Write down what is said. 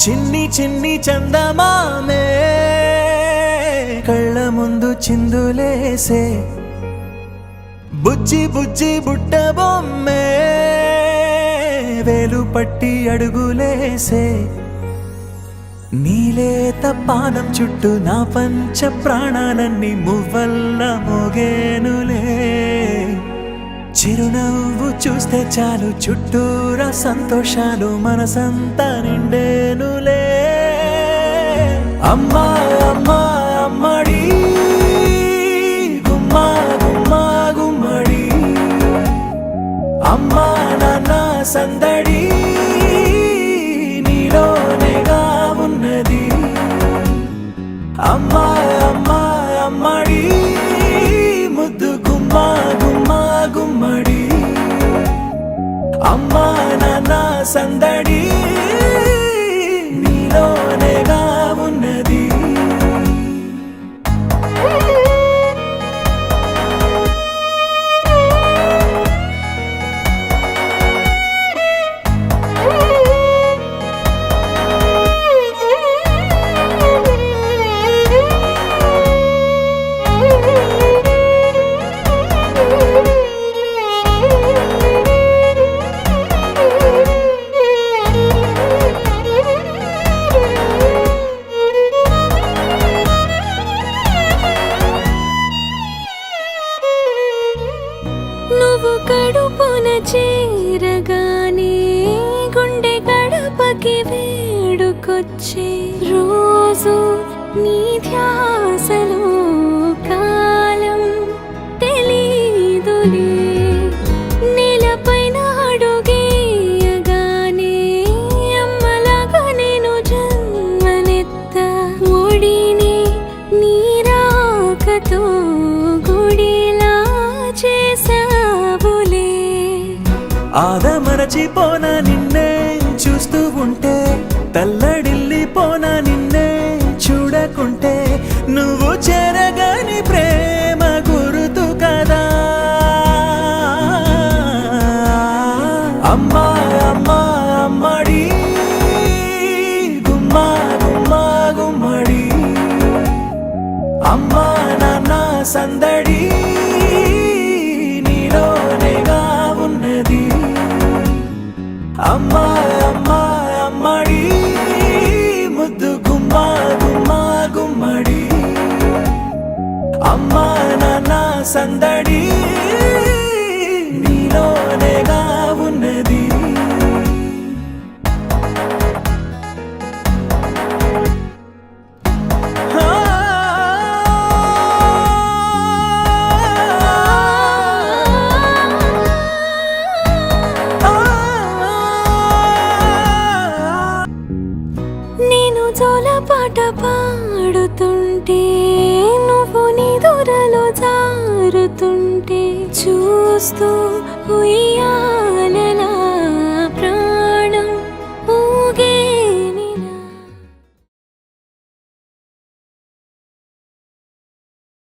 చిన్ని చిన్ని చందమామే కళ్ళ ముందు చిందులేసే బుజ్జి బుజ్జి బుట్ట బొమ్మే వేలు పట్టి అడుగులేసే నీలేత పానం చుట్టూ నా పంచ ప్రాణాలన్నీ మువ్వల్ల మోగేనులే చిరునవ్వు చూస్తే చాలు చుట్టూరా సంతోషాలు మనసంతా నిండేనులే అమ్మా అమ్మా అమ్మడి గుమ్మా గుమ్మా గుమ్మడి అమ్మా నాన్న సందడి నీలోనేగా ఉన్నది అమ్మా అమ్మా అమ్మడి ముద్దు గుమ్మా గుమ్మా గుమ్మడి అమ్మా నాన్న సందడి నీలోనేగా ఉన్నది నువ్వు కడుపున చేరగానే గుండె గడపకి వేడుకొచ్చే రోజు నీ ధ్యాసలో కాలం తెలీదులే నేలపైన అడుగేయగానే అమ్మలాగా నేను జన్మనెత్త ఒడిని నీ రాకతో గుడిలా చేసావులే ఆదమరచిపోన నిన్నే చూస్తూ ఉంటే తల్లడిల్లిపోన నిన్నే చూడకుంటే నువ్వు చెరగని ప్రేమ గురుతు కదా అమ్మా అమ్మా అమ్మడి గుమ్మా గుమ్మా గుమ్మడి అమ్మా నాన్న సందడి నీలోనేగా ఉన్నది అమ్మా అమ్మా అమ్మడి ముద్దు గుమ్మా గుమ్మా గుమ్మడి అమ్మా నాన్న సందడి నీలోనేగా ఉన్నది నేను జోలపాట పాడుతుంటే నువ్వు నిదురలో జారుతుంటే చూస్తూ ఉయ్యాలలా